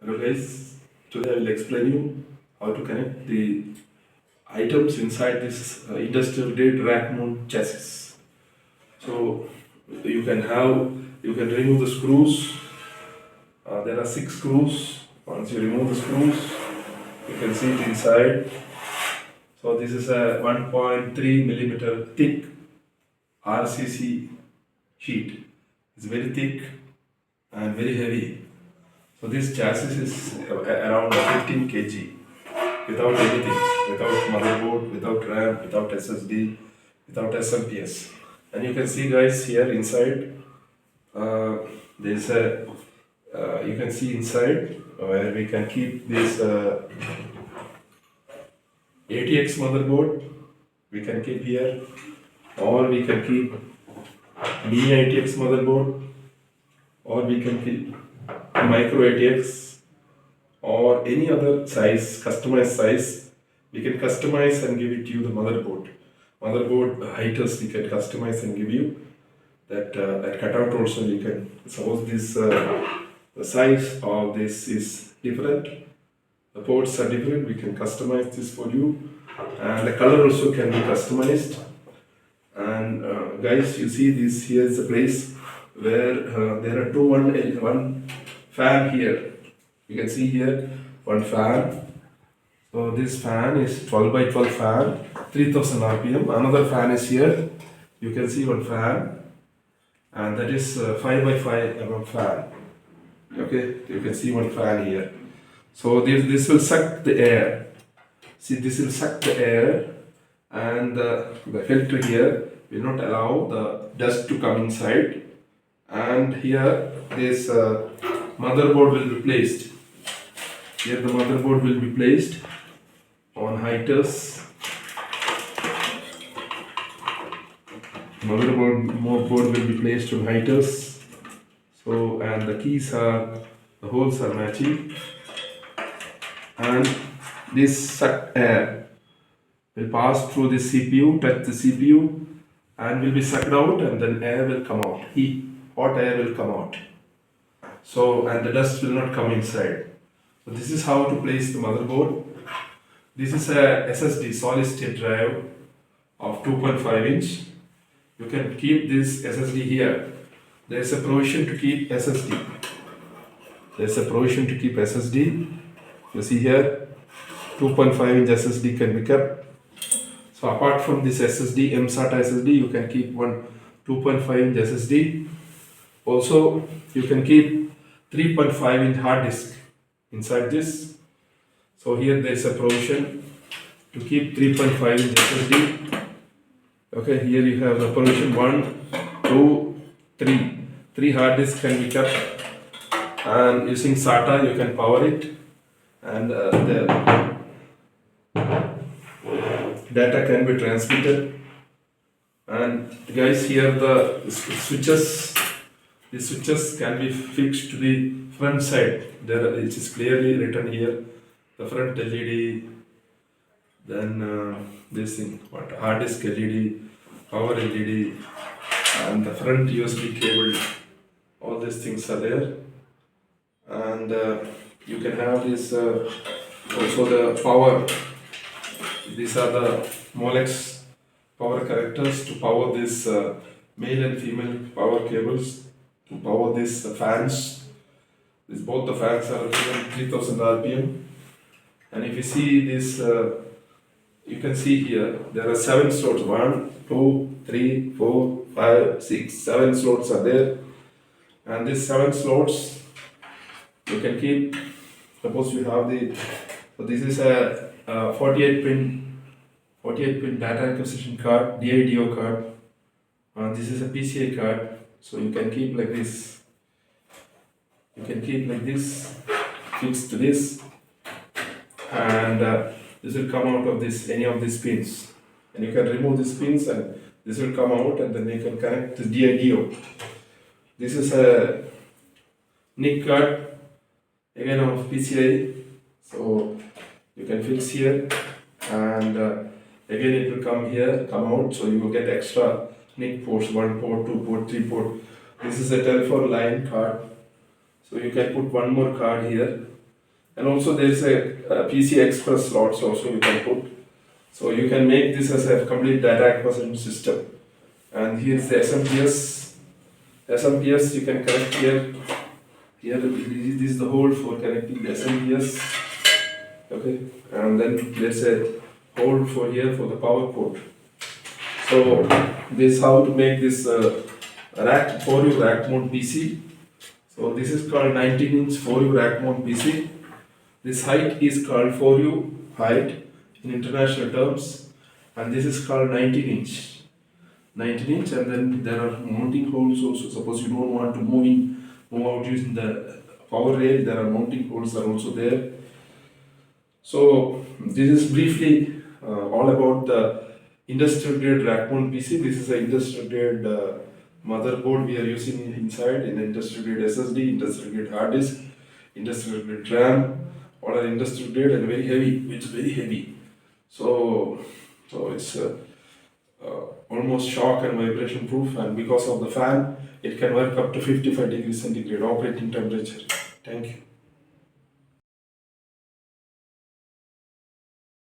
Hello guys, today I will explain you how to connect the items inside this industrial grade rack mount chassis. So you can have, you can remove the screws. There are 6 screws. Once you remove the screws, you can see it inside. So this is a 1.3 millimeter thick RCC sheet. It's very thick and very heavy. So this chassis is around 15 kg. Without anything, without motherboard, without RAM, without SSD, without SMPS. And you can see guys here inside, there's a, you can see inside where we can keep this ATX motherboard, we can keep here, or we can keep mini ATX motherboard, or we can keep micro ATX, or any other size, customized size. We can customize and give it to you the motherboard. Motherboard heighters we can customize and give you. That cutout also you can, suppose this the size of this is different, the ports are different, we can customize this for you, and the color also can be customized. And guys, you see this, here is the place where there are one fan here. You can see here one fan. So this fan is 12 by 12 fan, 3000 RPM. Another fan is here. You can see one fan, and that is 5 by 5 mm fan. Okay, you can see one fan here. So this will suck the air. See, this will suck the air, and the filter here will not allow the dust to come inside. And here this motherboard will be placed. Here the motherboard will be placed on heighters. Motherboard will be placed on heighters. So, and the keys are, the holes are matching, and this sucked air will pass through the CPU, touch the CPU, and will be sucked out, and then air will come out. Hot air will come out. So, and the dust will not come inside. So this is how to place the motherboard. This is a SSD, solid state drive of 2.5 inch. You can keep this SSD here. There is a provision to keep SSD. There is a provision to keep SSD. You see here, 2.5 inch SSD can be kept. So apart from this SSD, MSATA SSD, you can keep one 2.5 inch SSD. Also, you can keep 3.5 inch hard disk inside this. So here there is a provision to keep 3.5 inch SSD. Okay, here you have the provision 1, 2, 3. 3 hard disks can be kept, and using SATA you can power it, and the data can be transmitted. And guys, here the switches, the switches can be fixed to the front side. There it is clearly written here, the front LED, then this thing, what, hard disk LED, power LED, and the front USB cable. All these things are there, and you can have this also the power. These are the Molex power connectors to power this male and female power cables, to power these fans. This, both the fans are 3000 RPM, and if you see this, you can see here there are 7 slots. 1, 2, 3, 4, 5, 6, 7 slots are there, and these 7 slots you can keep. Suppose you have the, so this is a 48 pin data acquisition card, DIDO card, and this is a PCI card. So you can keep like this. You can keep like this, fixed to this, and this will come out of this, any of these pins, and you can remove these pins, and this will come out, and then you can connect to DIDO. This is a NIC card, again of PCI, so you can fix here, and again it will come here, come out, so you will get extra NIC ports, 1 port, 2 port, 3 port. This is a telephone line card, so you can put one more card here, and also there is a PC Express slots also you can put. So you can make this as a complete data acquisition system. And here is the SMPS. SMPS you can connect here. Here this is the hole for connecting the SMPS. Okay, and then there's a hole for here for the power port. So this is how to make this rack 4U rack mount PC. So this is called 19-inch 4U rack mount PC. This height is called 4U height in international terms, and this is called 19-inch. 19-inch, and then there are mounting holes also. Suppose you don't want to move out using the power rail, there are mounting holes are also there. So this is briefly all about the industrial grade rack mount PC. This is an industrial grade motherboard we are using inside, in industrial grade SSD, industrial grade hard disk, industrial grade RAM, all are industrial grade and very heavy. It's very heavy. So it's almost shock and vibration proof, and because of the fan, it can work up to 55 degrees centigrade operating temperature. Thank you.